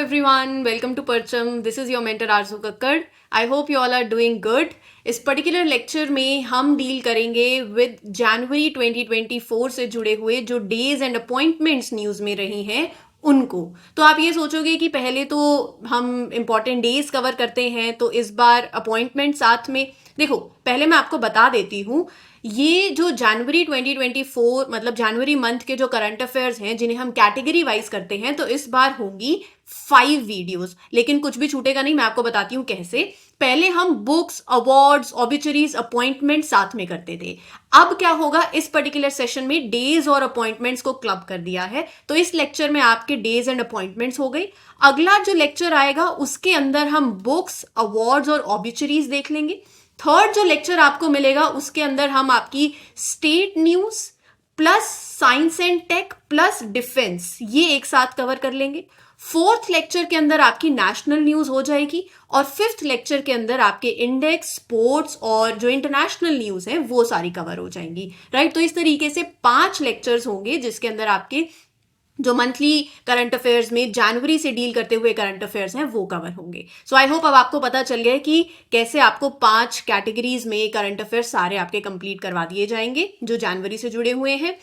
everyone, welcome to Parcham. This is your mentor Arzu Kakkad. I hope you all are doing good. इस particular lecture में हम deal करेंगे with जनवरी 2024 से जुड़े हुए जो डेज एंड अपॉइंटमेंट्स न्यूज़ में रही हैं उनको। तो आप ये सोचोगे कि पहले तो हम इम्पॉर्टेंट डेज कवर करते हैं, तो इस बार अपॉइंटमेंट साथ में। देखो, पहले मैं आपको बता देती हूँ, ये जो जनवरी 2024 मतलब जनवरी मंथ के जो करंट अफेयर्स हैं जिन्हें हम कैटेगरी वाइज करते हैं, तो इस बार होंगी 5 वीडियोस, लेकिन कुछ भी छूटेगा नहीं। मैं आपको बताती हूँ कैसे। पहले हम बुक्स, अवार्ड्स, ऑबिचरीज, अपॉइंटमेंट साथ में करते थे। अब क्या होगा, इस पर्टिकुलर सेशन में डेज और अपॉइंटमेंट्स को क्लब कर दिया है। तो इस लेक्चर में आपके डेज एंड अपॉइंटमेंट्स हो गई। अगला जो लेक्चर आएगा उसके अंदर हम बुक्स, अवार्ड्स और ऑबिचरीज देख लेंगे। थर्ड जो लेक्चर आपको मिलेगा उसके अंदर हम आपकी state news plus science and tech plus defence ये एक साथ कवर कर लेंगे। फोर्थ लेक्चर के अंदर आपकी नेशनल न्यूज हो जाएगी और फिफ्थ लेक्चर के अंदर आपके इंडेक्स, स्पोर्ट्स और जो इंटरनेशनल न्यूज है वो सारी कवर हो जाएंगी। राइट, तो इस तरीके से 5 लेक्चर्स होंगे जिसके अंदर आपके जो मंथली करंट अफेयर्स में जनवरी से डील करते हुए करंट अफेयर्स हैं वो कवर होंगे। सो आई होप अब आपको पता चल गया है कि कैसे आपको 5 कैटेगरीज में करंट अफेयर्स सारे आपके कंप्लीट करवा दिए जाएंगे जो जनवरी से जुड़े हुए हैं।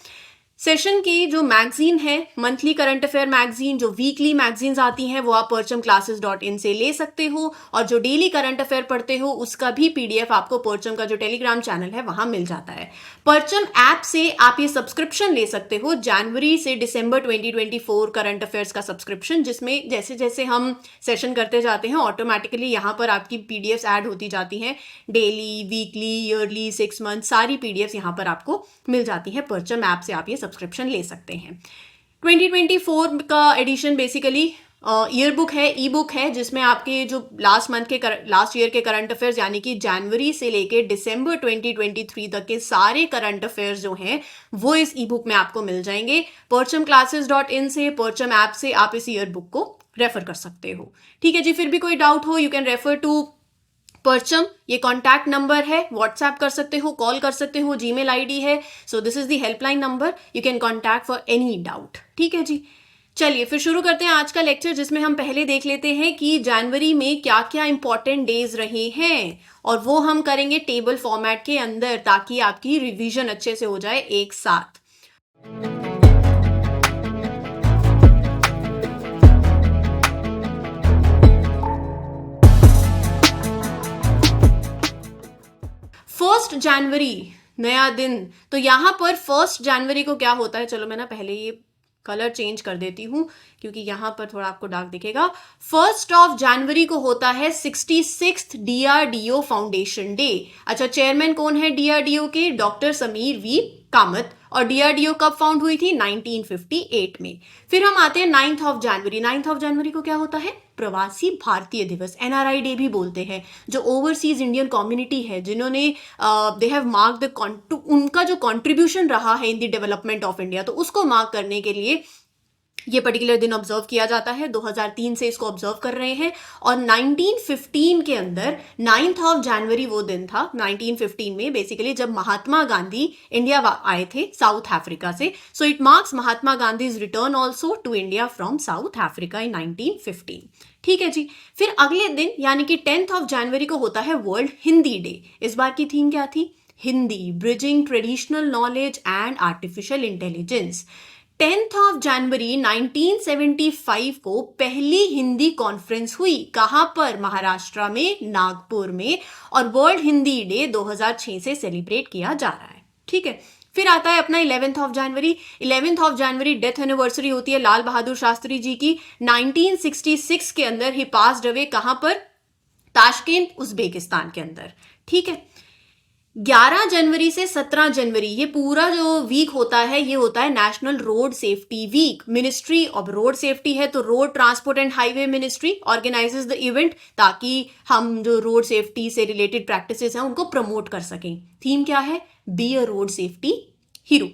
सेशन की जो मैगजीन है, मंथली करंट अफेयर मैगजीन, जो वीकली मैगजीन्स आती हैं वो आप perchamclasses.in से ले सकते हो, और जो डेली करंट अफेयर पढ़ते हो उसका भी पीडीएफ आपको परचम का जो टेलीग्राम चैनल है वहां मिल जाता है। परचम ऐप से आप ये सब्सक्रिप्शन ले सकते हो, जनवरी से दिसंबर 2024 करंट अफेयर्स का सब्सक्रिप्शन, जिसमें जैसे जैसे हम सेशन करते जाते हैं ऑटोमेटिकली यहाँ पर आपकी पीडीएफ ऐड होती जाती हैं। डेली, वीकली, ईयरली, 6 मंथ सारी पीडीएफ यहाँ पर आपको मिल जाती है। परचम ऐप से आप ये सब्सक्रिप्शन ले सकते हैं। 2024 का एडिशन बेसिकली ईयर बुक है, ई बुक है, जिसमें आपके जो लास्ट ईयर के करंट अफेयर्स यानी कि जनवरी से लेके दिसंबर 2023 तक के सारे करंट अफेयर्स जो हैं वो इस ई बुक में आपको मिल जाएंगे। perchamclasses.in से, परचम ऐप से आप इस ईयर बुक को रेफर कर सकते हो। ठीक है जी, फिर भी कोई डाउट हो यू कैन रेफर टू परचम, ये कॉन्टैक्ट नंबर है, व्हाट्सएप कर सकते हो, कॉल कर सकते हो, जीमेल आईडी है। So this is the helpline number, you can contact for any doubt. ठीक है जी, चलिए फिर शुरू करते हैं आज का लेक्चर, जिसमें हम पहले देख लेते हैं कि जनवरी में क्या क्या इंपॉर्टेंट डेज रहे हैं, और वो हम करेंगे टेबल फॉर्मेट के अंदर ताकि आपकी रिवीजन अच्छे से हो जाए एक साथ। फर्स्ट जनवरी नया दिन, तो यहां पर 1 जनवरी को क्या होता है, चलो मैं ना पहले ये कलर चेंज कर देती हूं क्योंकि यहां पर थोड़ा आपको डार्क दिखेगा। 1 जनवरी को होता है 66th डीआरडीओ फाउंडेशन डे। अच्छा, चेयरमैन कौन है डीआरडीओ के? Doctor Sameer V Kamat. और डीआरडीओ कब फाउंड हुई थी? 1958 में। फिर हम आते हैं 9 जनवरी। 9 जनवरी को क्या होता है? प्रवासी भारतीय दिवस, एनआरआई डे भी बोलते हैं। जो ओवरसीज इंडियन कम्युनिटी है जिन्होंने दे हैव मार्क द उनका जो कंट्रीब्यूशन रहा है in the development of India, तो उसको मार्क करने के लिए ये पर्टिकुलर दिन ऑब्जर्व किया जाता है। 2003 से इसको ऑब्जर्व कर रहे हैं। और 1915 के अंदर 9 जनवरी वो दिन था, 1915 में बेसिकली जब महात्मा गांधी इंडिया आए थे साउथ अफ्रीका से। So it marks Mahatma Gandhi's return also to India from South Africa in 1915। ठीक है जी, फिर अगले दिन यानी कि 10 जनवरी को होता है वर्ल्ड हिंदी डे। इस बार की थीम क्या थी? Hindi, bridging traditional knowledge and artificial intelligence. 10 जनवरी 1975 को पहली हिंदी कॉन्फ्रेंस हुई। कहां पर? महाराष्ट्र में, नागपुर में। और वर्ल्ड हिंदी डे 2006 से सेलिब्रेट किया जा रहा है। ठीक है, फिर आता है अपना 11 जनवरी। 11 जनवरी डेथ एनिवर्सरी होती है लाल बहादुर शास्त्री जी की। 1966 के अंदर ही पास्ड अवे। कहां पर? ताशकेंत, उज्बेकिस्तान के अंदर। ठीक है, 11 जनवरी से 17 जनवरी ये पूरा जो वीक होता है ये होता है national road safety week. Ministry of road safety है तो road transport and highway ministry organises the event ताकि हम जो रोड सेफ्टी से रिलेटेड प्रैक्टिसेस हैं उनको प्रमोट कर सकें। थीम क्या है? Be a road safety hero.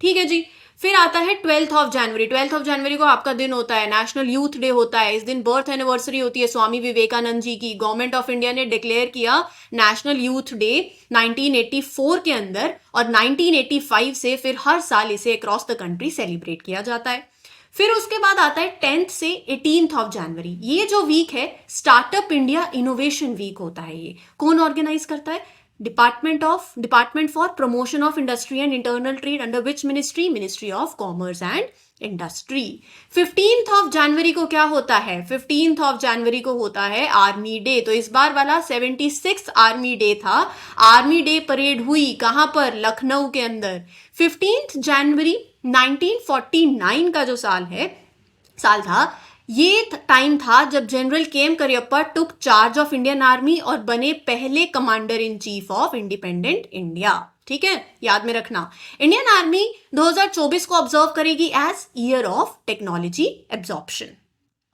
ठीक है जी, फिर आता है 12 जनवरी। 12 जनवरी को आपका दिन होता है नेशनल यूथ डे होता है। इस दिन बर्थ एनिवर्सरी होती है स्वामी विवेकानंद जी की। गवर्नमेंट ऑफ इंडिया ने डिक्लेयर किया नेशनल यूथ डे 1984 के अंदर, और 1985 से फिर हर साल इसे अक्रॉस द कंट्री सेलिब्रेट किया जाता है। फिर उसके बाद आता है 10th से 18th ऑफ जनवरी। ये जो वीक है स्टार्टअप इंडिया इनोवेशन वीक होता है। ये कौन ऑर्गेनाइज करता है? Department for promotion of industry and internal trade, under which ministry? Ministry of commerce and industry. 15th of January को क्या होता है? 15th ऑफ जनवरी को होता है आर्मी डे। तो इस बार वाला 76th आर्मी डे था। आर्मी डे परेड हुई कहां पर? लखनऊ के अंदर। 15th जनवरी 1949 का जो साल था, ये टाइम था जब general KM. Cariappa took charge of Indian army और बने पहले commander in chief of independent India. ठीक है, याद में रखना। इंडियन आर्मी 2024 को ऑब्जर्व करेगी as year of technology absorption.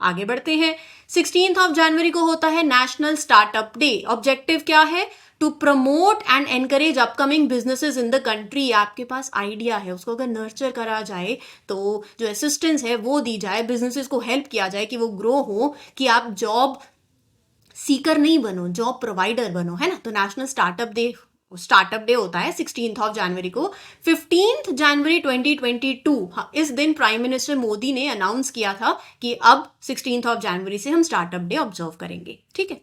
आगे बढ़ते हैं। 16th ऑफ जनवरी को होता है नेशनल स्टार्टअप डे। ऑब्जेक्टिव क्या है? To promote and encourage upcoming businesses in the country. आपके पास आइडिया है, उसको अगर नर्चर करा जाए तो जो असिस्टेंस है वो दी जाए, बिजनेसेस को हेल्प किया जाए कि वो ग्रो हो, कि आप जॉब सीकर नहीं बनो, जॉब प्रोवाइडर बनो, है ना। तो नेशनल स्टार्टअप डे होता है 16th ऑफ जनवरी को। 15th जनवरी 2022, इस दिन प्राइम मिनिस्टर मोदी ने अनाउंस किया था कि अब 16th ऑफ जनवरी से हम स्टार्टअप डे ऑब्जर्व करेंगे। ठीक है।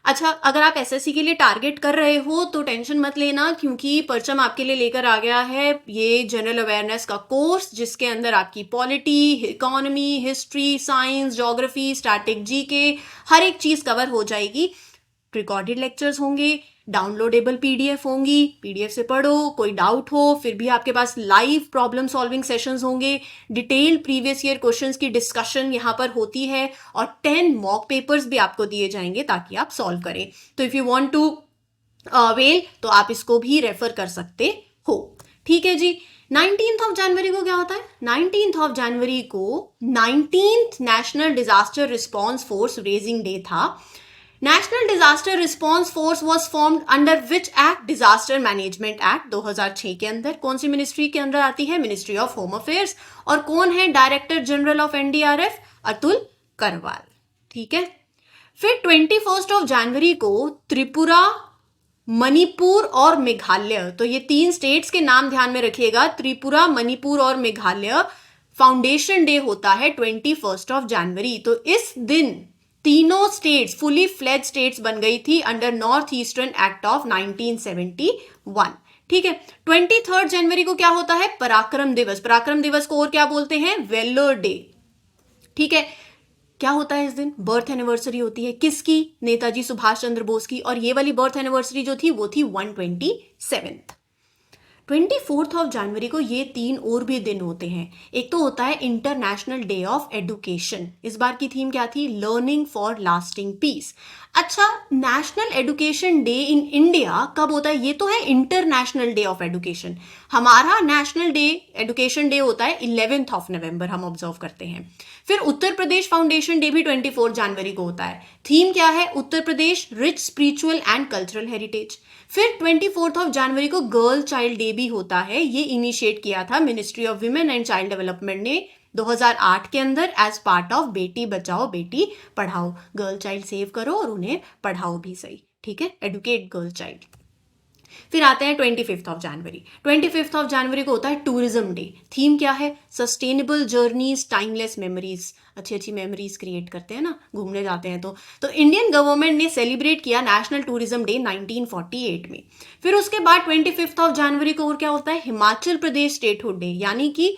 अच्छा, अगर आप एसएससी के लिए टारगेट कर रहे हो तो टेंशन मत लेना, क्योंकि परचम आपके लिए लेकर आ गया है ये जनरल अवेयरनेस का कोर्स, जिसके अंदर आपकी polity, economy, history, science, geography, static, GK, हर एक चीज कवर हो जाएगी। रिकॉर्डेड लेक्चर्स होंगे, डाउनलोडेबल पीडीएफ होंगी, पीडीएफ से पढ़ो, कोई डाउट हो फिर भी आपके पास लाइव प्रॉब्लम सॉल्विंग सेशंस होंगे, डिटेल प्रीवियस ईयर क्वेश्चंस की डिस्कशन यहाँ पर होती है, और 10 मॉक पेपर्स भी आपको दिए जाएंगे ताकि आप सॉल्व करें। तो if you want to avail तो आप इसको भी रेफर कर सकते हो। ठीक है जी। 19th ऑफ जनवरी को क्या होता है? 19th ऑफ जनवरी को 19th national disaster response force raising day था। National disaster response force was formed under which act? Disaster management act 2006 के अंदर। कौन सी मिनिस्ट्री के अंदर आती है? Ministry of home affairs. और कौन है director general of NDRF? Atul Karwal. ठीक है। फिर 21st ऑफ जनवरी को त्रिपुरा, मणिपुर और मेघालय, तो ये 3 स्टेट्स के नाम ध्यान में रखिएगा, त्रिपुरा, मणिपुर और मेघालय, फाउंडेशन डे होता है 21st ऑफ जनवरी। तो इस दिन तीनों स्टेट्स फुली फ्लेज स्टेट्स बन गई थी under north eastern act of 1971। ठीक है। 23rd जनवरी को क्या होता है? पराक्रम दिवस। पराक्रम दिवस को और क्या बोलते हैं? वेलोर डे। ठीक है। क्या होता है इस दिन? बर्थ एनिवर्सरी होती है किसकी? नेताजी सुभाष चंद्र बोस की। और ये वाली बर्थ एनिवर्सरी जो थी वो थी 127th। 24th ऑफ जनवरी को ये 3 और भी दिन होते हैं। एक तो होता है इंटरनेशनल डे ऑफ एडुकेशन। इस बार की थीम क्या थी? Learning for lasting peace. अच्छा, national education day in India कब होता है? ये तो है इंटरनेशनल डे ऑफ एडुकेशन। हमारा नेशनल डे एडुकेशन डे होता है 11th ऑफ नवंबर, हम ऑब्जर्व करते हैं। फिर उत्तर प्रदेश फाउंडेशन डे भी 24 जनवरी को होता है। थीम क्या है? Uttar Pradesh rich spiritual and cultural heritage. फिर 24th ऑफ जनवरी को गर्ल चाइल्ड डे भी होता है। ये इनिशिएट किया था ministry of women and child development ने 2008 के अंदर as part of Beti Bachao Beti Padhao. Girl child save करो और उन्हें पढ़ाओ भी सही। ठीक है, एडुकेट गर्ल चाइल्ड। फिर आते हैं 25th of January. 25th of जनवरी को होता है टूरिज्म डे। थीम क्या है? Sustainable journeys, timeless memories. अच्छी अच्छी मेमोरीज क्रिएट करते हैं ना, घूमने जाते हैं तो इंडियन गवर्नमेंट ने सेलिब्रेट किया नेशनल टूरिज्म डे 1948 में। फिर उसके बाद 25th ऑफ जनवरी को और क्या होता है? Himachal Pradesh statehood day. यानी कि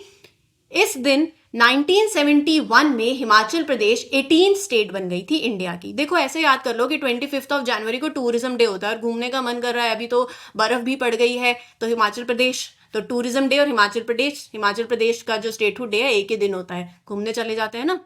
इस दिन 1971 में हिमाचल प्रदेश 18th स्टेट बन गई थी इंडिया की। देखो ऐसे याद कर लो कि 25th ऑफ जनवरी को टूरिज्म डे होता है और घूमने का मन कर रहा है, अभी तो बर्फ भी पड़ गई है, तो हिमाचल प्रदेश, तो टूरिज्म डे और हिमाचल प्रदेश का जो स्टेटहुड डे है एक ही दिन होता है। घूमने चले जाते हैं ना,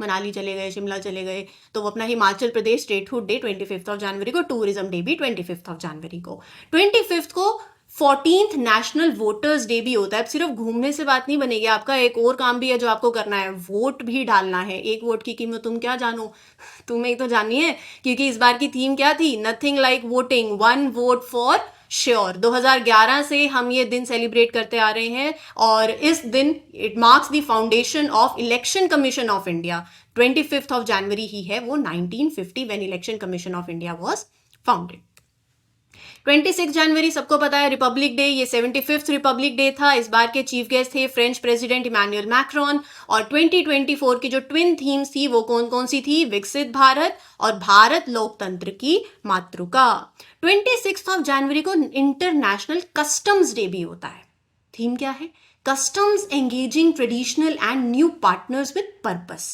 मनाली चले गए, शिमला चले गए, तो वो अपना Himachal Pradesh statehood day 25th of जनवरी को, टूरिज्म डे भी 25th ऑफ जनवरी को। 25th को 14th नेशनल वोटर्स डे भी होता है। अब सिर्फ घूमने से बात नहीं बनेगी, आपका एक और काम भी है जो आपको करना है, वोट भी डालना है। एक वोट की कीमत तुम क्या जानो, तुम्हें तो जाननी है, क्योंकि इस बार की थीम क्या थी? Nothing like voting, 1 vote for sure. 2011 से हम ये दिन सेलिब्रेट करते आ रहे हैं और इस दिन it marks the foundation of election commission of India. 25th of January ही है वो 1950 when election commission of India was founded. 26 जनवरी सबको पता है रिपब्लिक डे, ये 75th रिपब्लिक डे था। इस बार के चीफ गेस्ट थे फ्रेंच प्रेसिडेंट इमैनुअल मैक्रोन। और 2024 की जो ट्विन थीम्स थी वो कौन कौन सी थी? विकसित भारत और भारत लोकतंत्र की मातृका। 26 जनवरी को इंटरनेशनल कस्टम्स डे भी होता है। थीम क्या है? Customs engaging traditional and new partners with purpose.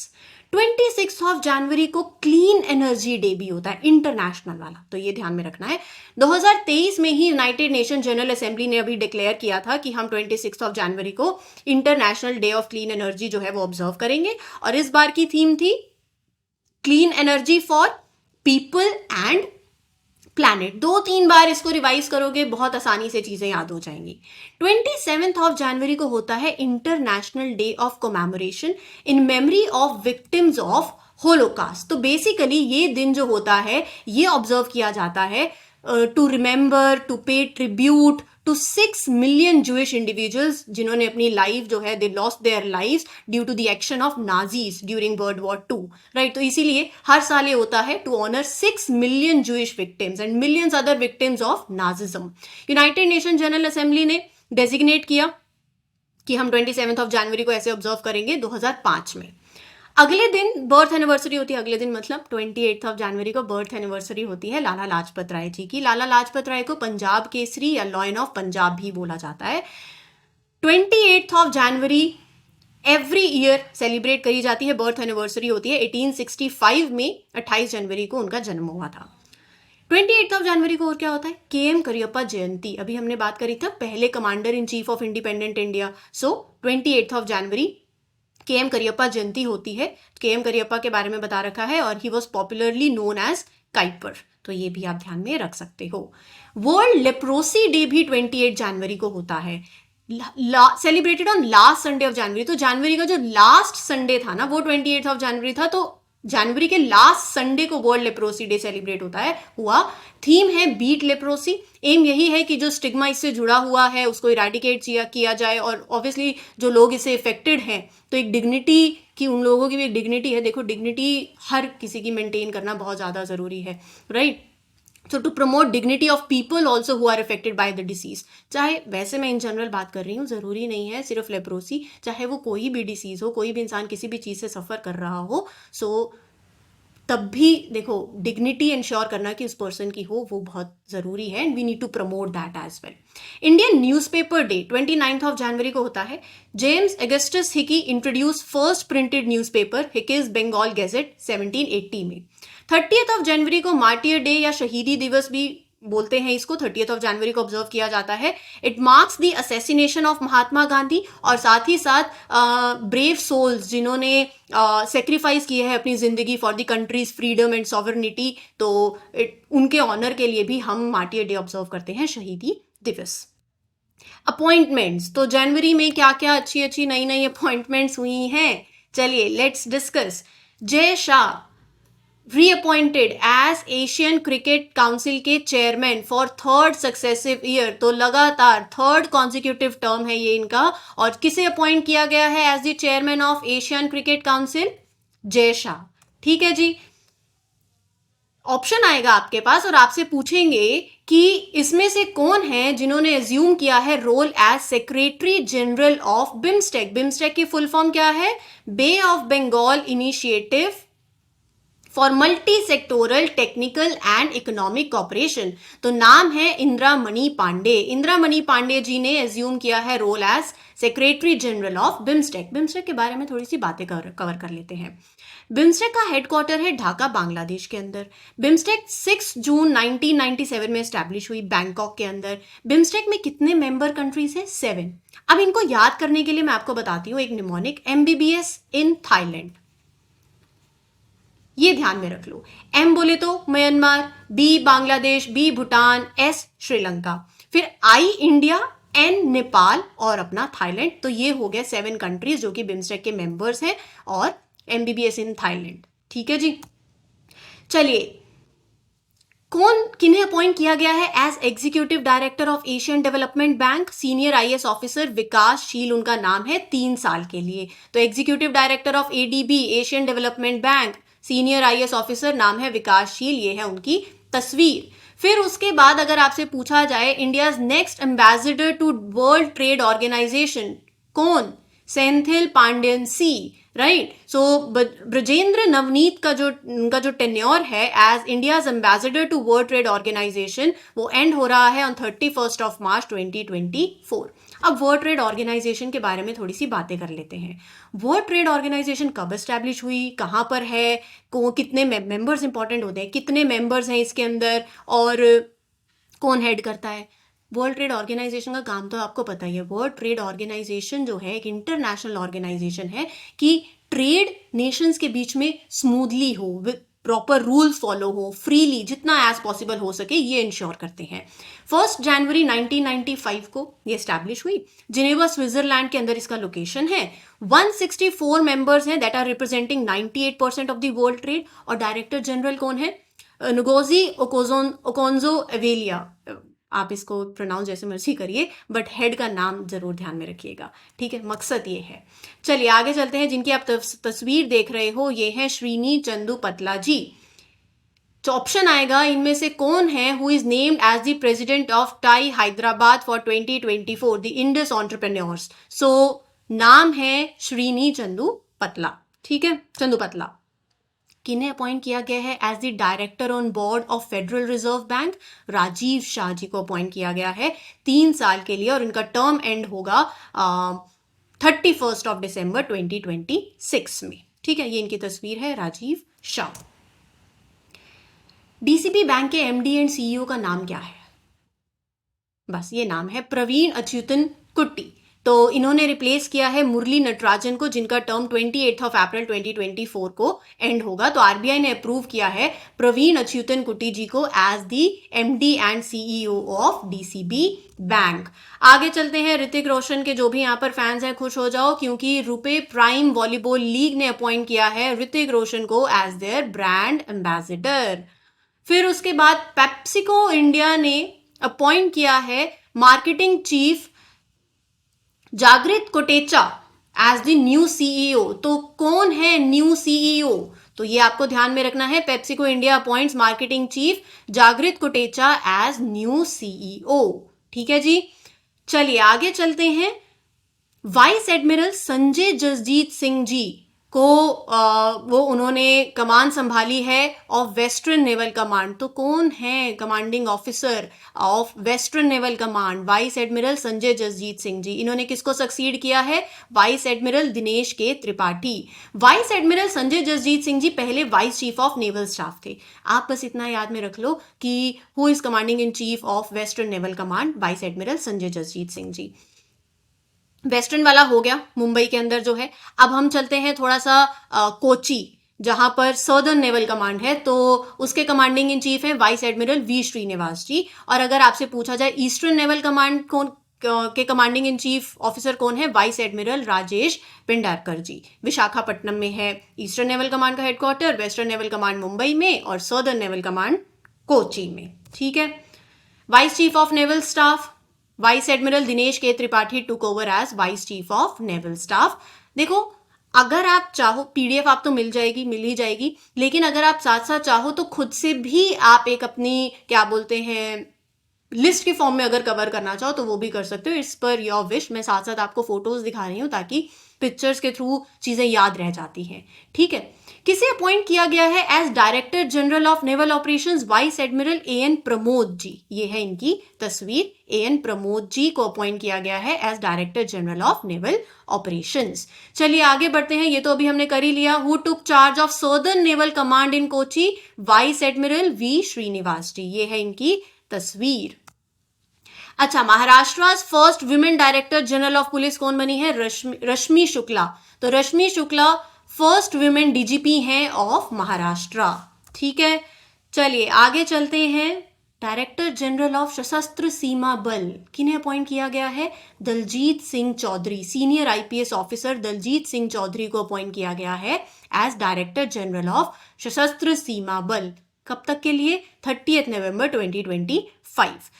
26 जनवरी को क्लीन एनर्जी डे भी होता है, इंटरनेशनल वाला, तो ये ध्यान में रखना है। 2023 में ही यूनाइटेड नेशन जनरल असेंबली ने अभी डिक्लेयर किया था कि हम 26 जनवरी को international day of clean energy जो है वो ऑब्जर्व करेंगे। और इस बार की थीम थी clean energy for people and planet. 2-3 बार इसको रिवाइज करोगे बहुत आसानी से चीजें याद हो जाएंगी। 27 जनवरी को होता है international day of commemoration in memory of victims of Holocaust. तो बेसिकली ये दिन जो होता है ये ऑब्जर्व किया जाता है to remember, to pay tribute to 6 million Jewish individuals जिन्होंने अपनी लाइफ जो है they lost their lives due to the action of Nazis during world war 2, right. तो इसीलिए हर साल ये होता है to honour 6 million Jewish victims and millions other victims of Nazism. United Nation General Assembly ने डेजिग्नेट किया कि हम 27 जनवरी को ऐसे ऑब्जर्व करेंगे 2005 में। अगले दिन बर्थ एनिवर्सरी होती है, अगले दिन मतलब 28 जनवरी को बर्थ एनिवर्सरी होती है लाला लाजपत राय जी की। लाला लाजपत राय को पंजाब केसरी या लॉयन ऑफ पंजाब भी बोला जाता है। 28 जनवरी एवरी ईयर सेलिब्रेट करी जाती है, बर्थ एनिवर्सरी होती है। 1865 में 28 जनवरी को उनका जन्म हुआ था। 28 जनवरी को और क्या होता है? के.एम. करियप्पा जयंती। अभी हमने बात करी था पहले commander in chief of independent India. So 28 जनवरी के.एम. करियप्पा जयंती होती है। के.एम. करियप्पा के बारे में बता रखा है और he was popularly known as Kuiper, तो ये भी आप ध्यान में रख सकते हो। वर्ल्ड लेप्रोसी डे भी 28 जनवरी को होता है, celebrated on last Sunday of January. तो जनवरी का जो लास्ट संडे था ना वो 28 जनवरी था, तो जनवरी के लास्ट संडे को वर्ल्ड लेप्रोसी डे सेलिब्रेट होता है हुआ। थीम है बीट लेप्रोसी। एम यही है कि जो स्टिग्मा इससे जुड़ा हुआ है उसको इरेडिकेट किया जाए, और ऑब्वियसली जो लोग इससे इफेक्टेड हैं तो एक डिग्निटी कि उन लोगों की भी एक डिग्निटी है। देखो डिग्निटी हर किसी की मेंटेन करना बहुत ज़्यादा ज़रूरी है, right. So to promote dignity of people also who are affected by the disease. चाहे वैसे मैं इन जनरल बात कर रही हूँ, ज़रूरी नहीं है सिर्फ लेप्रोसी, चाहे वो कोई भी डिसीज हो, कोई भी इंसान किसी भी चीज़ से सफ़र कर रहा हो, सो तब भी देखो डिग्निटी इंश्योर करना कि उस पर्सन की हो वो बहुत ज़रूरी है, and we need to promote that as well. Indian newspaper day 29 जनवरी को होता है। James Augustus Hicky introduce first printed newspaper Hicky's Bengal gazette 1780 में। 30 जनवरी को मार्टियर डे या शहीदी दिवस भी बोलते हैं इसको, 30 जनवरी को ऑब्जर्व किया जाता है। It marks the assassination of Mahatma Gandhi, और साथ ही साथ ब्रेव सोल्स जिन्होंने सेक्रीफाइस किए हैं अपनी जिंदगी for the countries freedom and sovereignty, तो उनके ऑनर के लिए भी हम मार्टियर डे ऑब्जर्व करते हैं, शहीदी दिवस। अपॉइंटमेंट्स, तो जनवरी में क्या क्या अच्छी अच्छी नई नई अपॉइंटमेंट्स हुई हैं, चलिए let's discuss. Jay Shah reappointed as Asian cricket council के chairman for 3rd successive year, तो लगातार 3rd कॉन्जिक्यूटिव टर्म है ये इनका। और किसे अपॉइंट किया गया है as the chairman of Asian cricket Council? Jay Shah. ठीक है जी, ऑप्शन आएगा आपके पास और आपसे पूछेंगे कि इसमें से कौन है जिन्होंने एज्यूम किया है role as secretary general of BIMSTEC. BIMSTEC की फुल फॉर्म क्या है? Bay of Bengal initiative for multi sectoral technical and economic cooperation. तो नाम है इंदिरा मणि पांडे। इंदिरा मणि पांडे जी ने एज्यूम किया है role as secretary general of BIMSTEC. BIMSTEC के बारे में थोड़ी सी बातें कवर कर लेते हैं। बिम्स्टेक का हेडक्वार्टर है ढाका बांग्लादेश के अंदर। बिम्स्टेक 6 जून 1997 में एस्टैब्लिश हुई बैंकॉक के अंदर। बिम्स्टेक में कितने मेंबर कंट्रीज हैं? 7। अब इनको याद करने के लिए मैं आपको बताती हूँ एक निमोनिक, MBBS इन थाईलैंड, ये ध्यान में रख लो। M बोले तो Myanmar, B Bangladesh, B Bhutan, S Sri Lanka, फिर I इंडिया, N नेपाल और अपना थाईलैंड। तो ये हो गया 7 कंट्रीज जो कि बिम्स्टेक के मेंबर्स हैं, और MBBS इन थाईलैंड। ठीक है जी, चलिए किन्हें अपॉइंट किया गया है as executive director of Asian development bank? Senior IAS officer Vikas Sheel उनका नाम है, 3 साल के लिए। तो executive director of ADB Asian development bank, senior IAS officer नाम है विकासशील, ये है उनकी तस्वीर। फिर उसके बाद अगर आपसे पूछा जाए India's next ambassador to World Trade Organization कौन, Senthil Pandian C, right. So Brajendra Navnit का जो उनका जो टेन्योर है as India's ambassador to World Trade Organization वो एंड हो रहा है ऑन 31 मार्च 2024। अब वर्ल्ड ट्रेड ऑर्गेनाइजेशन के बारे में थोड़ी सी बातें कर लेते हैं। वर्ल्ड ट्रेड ऑर्गेनाइजेशन कब एस्टैब्लिश हुई, कहाँ पर है, कितने मेंबर्स इंपॉर्टेंट होते हैं, कितने मेंबर्स हैं इसके अंदर, और कौन हेड करता है। वर्ल्ड ट्रेड ऑर्गेनाइजेशन का काम तो आपको पता ही है। वर्ल्ड ट्रेड ऑर्गेनाइजेशन जो है एक इंटरनेशनल ऑर्गेनाइजेशन है कि ट्रेड नेशंस के बीच में स्मूथली हो, विद प्रॉपर रूल्स फॉलो हो, फ्रीली जितना एज पॉसिबल हो सके ये इंश्योर करते हैं। 1 जनवरी 1995 को ये स्टैब्लिश हुई। जिनेवा स्विट्जरलैंड के अंदर इसका लोकेशन है। 164 मेंबर्स हैं that are representing 98% of the world trade. और डायरेक्टर जनरल कौन है, नुगोजी ओकोंजो एवेलिया, आप इसको प्रोनाउंस जैसे मर्जी करिए, बट हेड का नाम जरूर ध्यान में रखिएगा, ठीक है, मकसद ये है। चलिए आगे चलते हैं। जिनकी आप तस्वीर देख रहे हो ये है श्रीनी चंदू पतला जी। तो ऑप्शन आएगा इनमें से कौन है who is named as the president of TiE Hyderabad for 2024 the Indus entrepreneurs. So नाम है श्रीनी चंदू पतला, ठीक है, चंदू पतला। किन्हें अपॉइंट किया गया है as the director on board of federal reserve bank, Rajiv Shah ji को अपॉइंट किया गया है 3 साल के लिए, और इनका टर्म एंड होगा 31 दिसंबर 2026 में, ठीक है। ये इनकी तस्वीर है, राजीव शाह। डीसीबी बैंक के एमडी एंड सीईओ का नाम क्या है, बस ये नाम है प्रवीण अच्युतन कुट्टी। तो इन्होंने रिप्लेस किया है मुरली नटराजन को, जिनका टर्म 28 अप्रैल 2024 को एंड होगा। तो आरबीआई ने अप्रूव किया है प्रवीण अच्युतन कुट्टी जी को as the MD and CEO of DCB Bank. आगे चलते हैं। ऋतिक रोशन के जो भी यहाँ पर फैंस हैं खुश हो जाओ, क्योंकि रुपे प्राइम वॉलीबॉल लीग ने अपॉइंट किया है ऋतिक रोशन को एज देयर ब्रांड एम्बेसडर। फिर उसके बाद पेप्सिको इंडिया ने अपॉइंट किया है marketing chief Jagrut Kotecha as the new CEO. तो कौन है न्यू सीईओ, तो ये आपको ध्यान में रखना है। PepsiCo India appoints marketing chief Jagrut Kotecha as new CEO, ठीक है जी। चलिए आगे चलते हैं। वाइस एडमिरल संजय जसजीत सिंह जी को वो उन्होंने कमान संभाली है ऑफ वेस्टर्न नेवल कमांड। तो कौन है commanding officer of western naval command, vice admiral Sanjay Jasjit Singh ji. इन्होंने किसको सक्सीड किया है, vice admiral Dinesh K Tripathi. Vice admiral Sanjay Jasjit Singh ji पहले vice chief of naval staff थे। आप बस इतना याद में रख लो कि who is commanding in chief of western naval command, vice admiral Sanjay Jasjit Singh ji. Western वाला हो गया मुंबई के अंदर जो है। अब हम चलते हैं थोड़ा सा कोची, जहां पर सदर्न नेवल कमांड है। तो उसके कमांडिंग इन चीफ है वाइस एडमिरल वी श्रीनिवास जी। और अगर आपसे पूछा जाए ईस्टर्न नेवल कमांड कौन के कमांडिंग इन चीफ ऑफिसर कौन है, वाइस एडमिरल राजेश पिंडारकर जी। विशाखापट्टनम में है ईस्टर्न नेवल कमांड का headquarter, western naval command Mumbai में, और सदर्न नेवल कमांड कोची में, ठीक है। Vice chief of naval staff vice admiral Dinesh K Tripathi took over as vice chief of naval staff. देखो अगर आप चाहो पीडीएफ आप तो मिल ही जाएगी, लेकिन अगर आप साथ साथ चाहो तो खुद से भी आप एक अपनी क्या बोलते हैं लिस्ट के फॉर्म में अगर कवर करना चाहो तो वो भी कर सकते हो। इस पर योर विश। मैं साथ साथ आपको फोटोज दिखा रही हूँ ताकि पिक्चर्स के थ्रू चीजें याद रह जाती हैं, ठीक है। किसे अपॉइंट किया गया है as director general of naval operations, vice admiral A N Pramod ji. ये है इनकी तस्वीर, एएन प्रमोद जी को अपॉइंट किया गया है as director general of naval operations. चलिए आगे बढ़ते हैं। ये तो अभी हमने कर ही लिया। Who took charge of southern naval command in Kochi, vice admiral V Srinivas ji. ये है इनकी तस्वीर। अच्छा, Maharashtra first women director general of police कौन बनी है, रश्मि शुक्ला। तो Rashmi Shukla first women DGP हैं ऑफ महाराष्ट्र, ठीक है। चलिए आगे चलते हैं। Director general of Sashastra Seema बल किन्हें अपॉइंट किया गया है, Daljit Singh Chaudhary. Senior IPS officer Daljit Singh Chaudhary को अपॉइंट किया गया है as director general of Sashastra Seema बल। कब तक के लिए, 30 नवंबर 2025।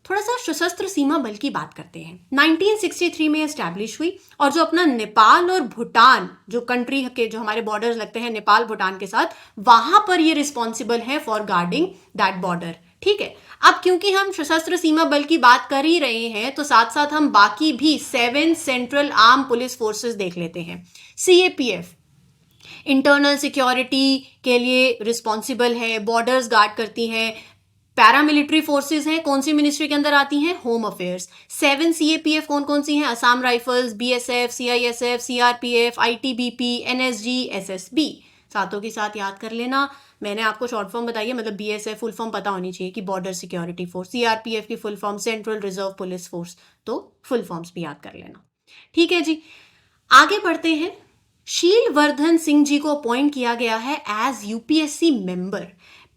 थोड़ा सा सशस्त्र सीमा बल की बात करते हैं। 1963 में एस्टैब्लिश हुई, और जो अपना नेपाल और भूटान जो कंट्री के जो हमारे बॉर्डर्स लगते हैं नेपाल भूटान के साथ, वहां पर ये रिस्पॉन्सिबल है फॉर गार्डिंग दैट बॉर्डर, ठीक है। अब क्योंकि हम सशस्त्र सीमा बल की बात कर ही रहे हैं तो साथ साथ हम बाकी भी 7 सेंट्रल आर्म पुलिस फोर्सेस देख लेते हैं। सीएपीएफ इंटरनल सिक्योरिटी के लिए रिस्पॉन्सिबल है, बॉर्डर्स गार्ड करती हैं। पैरामिलिट्री फोर्सेस हैं, कौन सी मिनिस्ट्री के अंदर आती हैं? Home affairs. 7 सीएपीएफ कौन कौन सी हैं? Assam rifles, BSF, CISF, CRPF, ITBP, NSG, SSB. सातों के साथ याद कर लेना। मैंने आपको शॉर्ट फॉर्म बताई है, मतलब बीएसएफ फुल फॉर्म पता होनी चाहिए कि बॉर्डर सिक्योरिटी फोर्स, सीआरपीएफ की full form central reserve police force, तो फुल फॉर्म्स भी याद कर लेना। ठीक है जी, आगे बढ़ते हैं। शीलवर्धन सिंह जी को अपॉइंट किया गया है एज यूपीएससी मेंबर।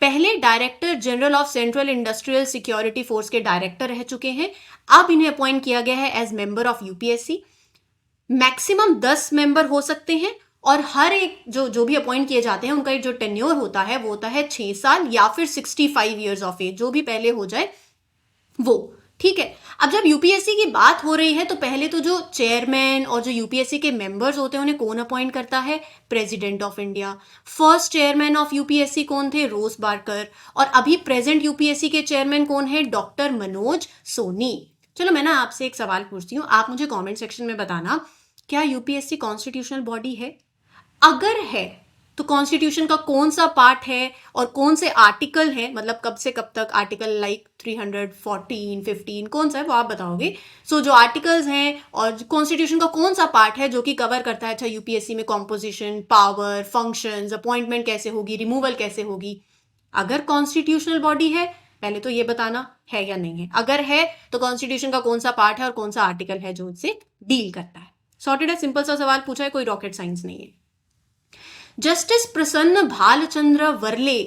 पहले director general of central industrial security force के डायरेक्टर रह चुके हैं, अब इन्हें अपॉइंट किया गया है as member of UPSC. Maximum 10 member हो सकते हैं और हर एक जो भी अपॉइंट किए जाते हैं उनका जो टेन्योर होता है वो होता है 6 साल या फिर 65 ईयर्स ऑफ एज, जो भी पहले हो जाए वो। ठीक है। अब जब यूपीएससी की बात हो रही है तो पहले तो जो चेयरमैन और जो यूपीएससी के मेंबर्स होते हैं उन्हें कौन अपॉइंट करता है? President of India. First chairman of UPSC कौन थे? रोज बारकर। और अभी प्रेजेंट यूपीएससी के चेयरमैन कौन है? डॉक्टर मनोज सोनी। चलो मैं ना आपसे एक सवाल पूछती हूँ, आप मुझे कॉमेंट सेक्शन में बताना, क्या यूपीएससी कॉन्स्टिट्यूशनल बॉडी है? अगर है तो कॉन्स्टिट्यूशन का कौन सा पार्ट है और कौन से आर्टिकल है, मतलब कब से कब तक आर्टिकल, लाइक 314, 15 कौन सा है वो आप बताओगे। सो जो आर्टिकल्स हैं और कॉन्स्टिट्यूशन का कौन सा पार्ट है जो कि कवर करता है अच्छा यूपीएससी में कॉम्पोजिशन, पावर, फंक्शंस, अपॉइंटमेंट कैसे होगी, रिमूवल कैसे होगी। अगर कॉन्स्टिट्यूशनल बॉडी है पहले तो ये बताना है या नहीं है। अगर है तो कॉन्स्टिट्यूशन का कौन सा पार्ट है और कौन सा आर्टिकल है जो उससे डील करता है। सॉर्टेड है, सिंपल सा सवाल पूछा है, कोई रॉकेट साइंस नहीं है। जस्टिस प्रसन्न भालचंद्र वर्ले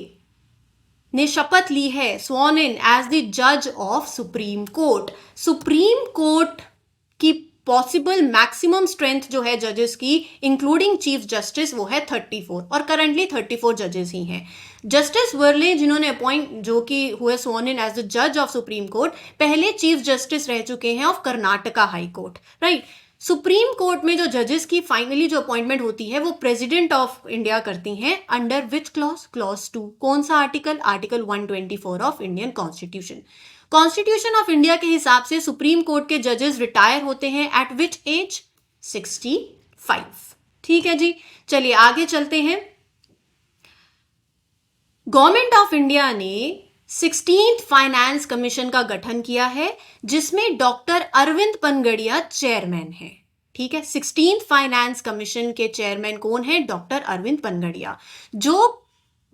ने शपथ ली है, स्वॉन इन एज द जज of supreme court. Supreme court की पॉसिबल मैक्सिमम स्ट्रेंथ जो है जजेस की, इंक्लूडिंग चीफ जस्टिस, वो है 34 और करंटली 34 जजेस ही हैं। जस्टिस वर्ले जिन्होंने अपॉइंट, जो कि हुए स्वॉन इन एज द जज ऑफ सुप्रीम कोर्ट, पहले चीफ जस्टिस रह चुके हैं of Karnataka high court, right. Supreme court में जो जजेस की फाइनली जो अपॉइंटमेंट होती है वो प्रेसिडेंट ऑफ इंडिया करती हैं। Under which clause? क्लॉज 2। कौन सा article? Article 124 of Indian constitution. Constitution of India के हिसाब से सुप्रीम कोर्ट के जजेस रिटायर होते हैं एट विच एज? 65। ठीक है जी, चलिए आगे चलते हैं। गवर्नमेंट ऑफ इंडिया ने 16th फाइनेंस कमीशन का गठन किया है जिसमें डॉक्टर अरविंद पनगड़िया चेयरमैन है। ठीक है, 16th फाइनेंस कमीशन के चेयरमैन कौन है? डॉक्टर अरविंद पनगड़िया। जो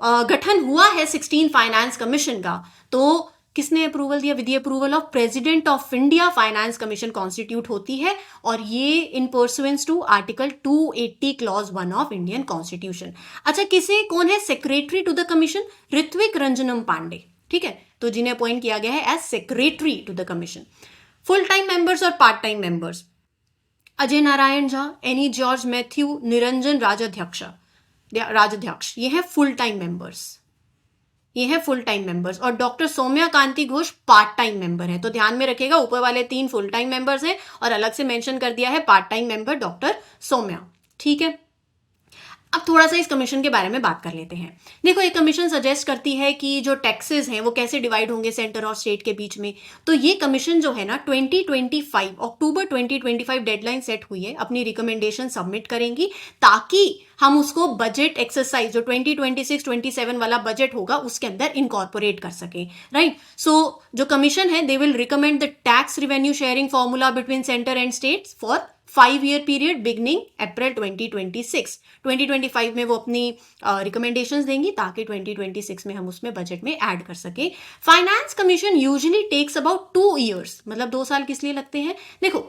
गठन हुआ है 16th फाइनेंस कमीशन का, तो किसने अप्रूवल दिया? With the approval of president of India finance commission constitute होती है और ये in pursuance to article 280 clause 1 of Indian constitution. अच्छा, किसे, कौन है secretary to the commission? Ritvik Ranjanam Pandey. ठीक है, तो जिन्हें अपॉइंट किया गया है as secretary to the commission. Full time members और part time members: Ajay Narayan Jha, Annie George Mathew, Niranjan Rajadhyaksha, ये है फुल टाइम मेंबर्स। ये है फुल टाइम मेंबर्स। और डॉक्टर सौम्या कांति घोष पार्ट टाइम मेंबर है। तो ध्यान में रखिएगा, ऊपर वाले 3 फुल टाइम मेंबर्स हैं और अलग से मेंशन कर दिया है part time member doctor Saumya. ठीक है, अब थोड़ा सा इस कमीशन के बारे में बात कर लेते हैं। देखो, ये कमीशन सजेस्ट करती है कि जो टैक्सेस हैं वो कैसे डिवाइड होंगे सेंटर और स्टेट के बीच में। तो ये कमीशन जो है ना 2025 अक्टूबर 2025 डेडलाइन सेट हुई है, अपनी रिकमेंडेशन सबमिट करेंगी ताकि हम उसको बजट एक्सरसाइज जो 2026-27 वाला बजट होगा उसके अंदर इनकॉर्पोरेट कर सके, राइट। सो जो कमीशन है they will recommend the tax revenue sharing formula between centre and states for 5-year period beginning April 2026। 2025 में वो अपनी रिकमेंडेशंस देंगी ताकि 2026 में हम उसमें बजट में ऐड कर सके। Finance commission usually takes about 2 years, मतलब 2 साल किस लिए लगते हैं? देखो,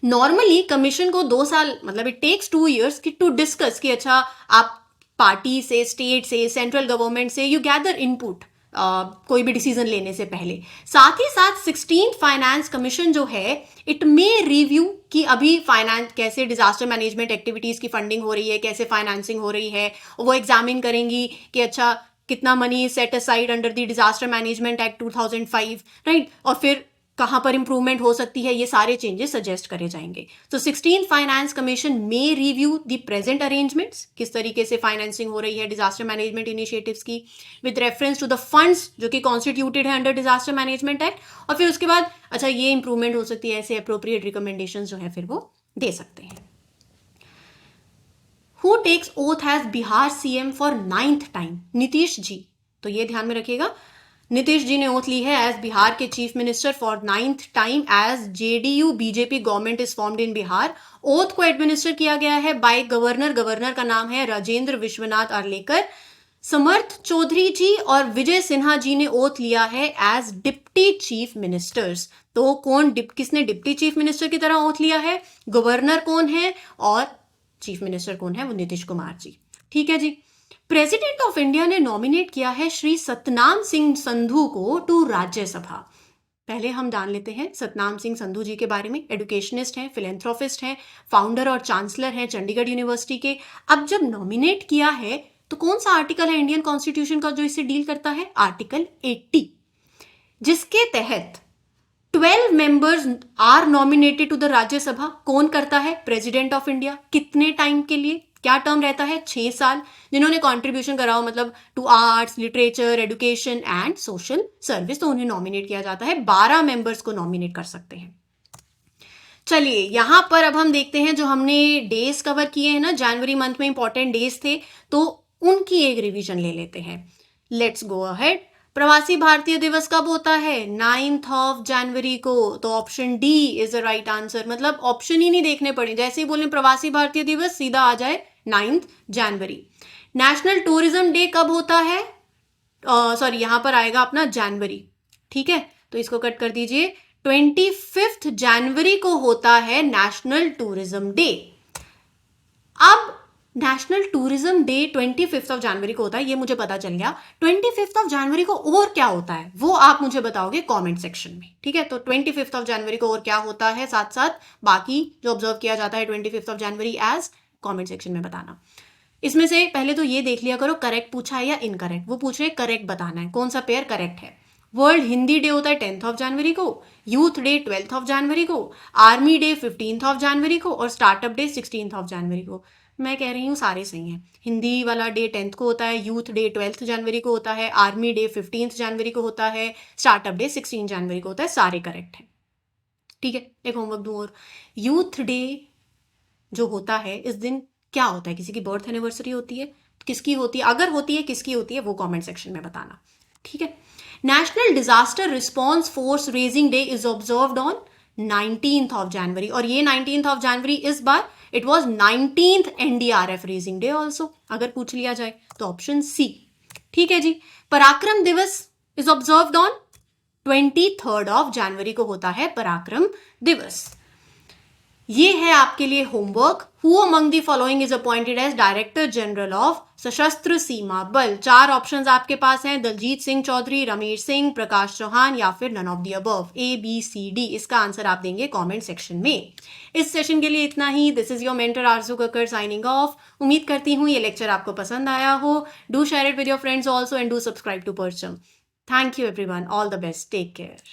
नॉर्मली कमीशन को 2 साल, मतलब इट टेक्स 2 years की टू डिस्कस कि अच्छा आप पार्टी से, स्टेट से, सेंट्रल गवर्नमेंट से यू गैदर इनपुट कोई भी डिसीजन लेने से पहले। साथ ही साथ 16th फाइनेंस कमीशन जो है इट मे रिव्यू कि अभी फाइनेंस कैसे, डिजास्टर मैनेजमेंट एक्टिविटीज की फंडिंग हो रही है, कैसे फाइनेंसिंग हो रही है, वो एग्जामिन करेंगी कि अच्छा कितना money set aside under the disaster management act 2005, right. और फिर कहाँ पर इंप्रूवमेंट हो सकती है, ये सारे चेंजेस सजेस्ट करे जाएंगे. तो 16th finance commission may review the present arrangements, किस तरीके से फाइनेंसिंग हो रही है डिजास्टर मैनेजमेंट इनिशिएटिव्स की, with reference to the funds जो कि कॉन्स्टिट्यूटेड है अंडर डिजास्टर मैनेजमेंट एक्ट. और फिर उसके बाद अच्छा ये इंप्रूवमेंट हो सकती है, ऐसे अप्रोप्रिएट रिकमेंडेशन जो है फिर वो दे सकते हैं. Who takes oath as Bihar CM for 9th time? Nitish ji. तो ये ध्यान में रखिएगा, नीतीश जी ने ओथ ली है एज बिहार के chief minister for 9th time as JDU BJP government is formed in Bihar. Oath को एडमिनिस्टर किया गया है बाय गवर्नर. गवर्नर का नाम है राजेंद्र विश्वनाथ अर्लेकर. समर्थ चौधरी जी और विजय सिन्हा जी ने ओथ लिया है एज डिप्टी चीफ मिनिस्टर्स. तो कौन किसने डिप्टी चीफ मिनिस्टर की तरह ओथ लिया है? गवर्नर कौन है और चीफ मिनिस्टर कौन है? वो नीतीश कुमार जी. ठीक है जी. प्रेसिडेंट ऑफ इंडिया ने नॉमिनेट किया है श्री सतनाम सिंह संधू को टू राज्यसभा. पहले हम जान लेते हैं सतनाम सिंह संधू जी के बारे में. एडुकेशनिस्ट हैं, फिलेंथ्रोपिस्ट हैं, फाउंडर और चांसलर हैं चंडीगढ़ यूनिवर्सिटी के. अब जब नॉमिनेट किया है तो कौन सा आर्टिकल है इंडियन कॉन्स्टिट्यूशन का जो इसे डील करता है? आर्टिकल 80, जिसके तहत 12 members are nominated to the Rajya Sabha. कौन करता है? President of India. कितने टाइम के लिए? क्या टर्म रहता है? 6 साल. जिन्होंने कंट्रीब्यूशन करा हो, मतलब to arts, literature, education and social service, तो उन्हें नॉमिनेट किया जाता है. 12 मेंबर्स को नॉमिनेट कर सकते हैं. चलिए यहां पर अब हम देखते हैं जो हमने डेज कवर किए हैं ना, जनवरी मंथ में इंपॉर्टेंट डेज थे, तो उनकी एक रिवीजन ले लेते हैं. Let's go ahead. प्रवासी भारतीय दिवस कब होता है? 9th ऑफ जनवरी को. तो option D is the right answer. मतलब ऑप्शन ही नहीं देखने पड़े, जैसे ही बोले प्रवासी भारतीय दिवस सीधा आ जाए 9th जनवरी. नेशनल टूरिज्म डे कब होता है? सॉरी यहां पर आएगा अपना जनवरी. ठीक है, तो इसको कट कर दीजिए. 25 जनवरी को होता है नेशनल टूरिज्म डे. अब नेशनल टूरिज्म डे 25 जनवरी को होता है, ये मुझे पता चल गया. 25 जनवरी को और क्या होता है वो आप मुझे बताओगे कमेंट सेक्शन में. ठीक है, तो 25 जनवरी को और क्या होता है, साथ साथ बाकी जो ऑब्जर्व किया जाता है 25 जनवरी एज, कमेंट सेक्शन में बताना. इसमें से पहले तो ये देख लिया करो करेक्ट पूछा है या इनकरेक्ट. वो पूछ रहे करेक्ट बताना है, कौन सा पेयर करेक्ट है. वर्ल्ड हिंदी डे होता है 10th ऑफ जनवरी को, youth day 12th of January को, army day 15th of January को और startup day 16th of January को. मैं कह रही हूँ सारे सही हैं. हिंदी वाला डे 10th को होता है, यूथ डे 12th जनवरी को होता है, आर्मी डे 15th जनवरी को होता है, स्टार्टअप डे 16 जनवरी को होता है. सारे करेक्ट हैं. ठीक है, एक होमवर्क दूँ और. यूथ डे जो होता है इस दिन क्या होता है? किसी की बर्थ एनिवर्सरी होती है? किसकी होती है? अगर होती है किसकी होती है वो कमेंट सेक्शन में बताना. ठीक है. National disaster response force raising day is observed on 19th of January. और ये 19th ऑफ जनवरी इस बार it was 19th NDRF raising day also, अगर पूछ लिया जाए तो ऑप्शन सी. ठीक है जी. Parakram Diwas is observed on 23rd of जनवरी को होता है पराक्रम दिवस. ये है आपके लिए homework. Who among the following is appointed as director general of Sashastra Seema बल? 4 ऑप्शंस आपके पास हैं, दलजीत सिंह चौधरी, रमेश सिंह, प्रकाश चौहान या फिर none of the above. ABCD. इसका आंसर आप देंगे कमेंट सेक्शन में. इस सेशन के लिए इतना ही. This is your mentor Aarzoo Kakkar signing off. उम्मीद करती हूँ ये लेक्चर आपको पसंद आया हो. Do share it with your friends also and do subscribe to Parcham. Thank you everyone. All the best. Take care.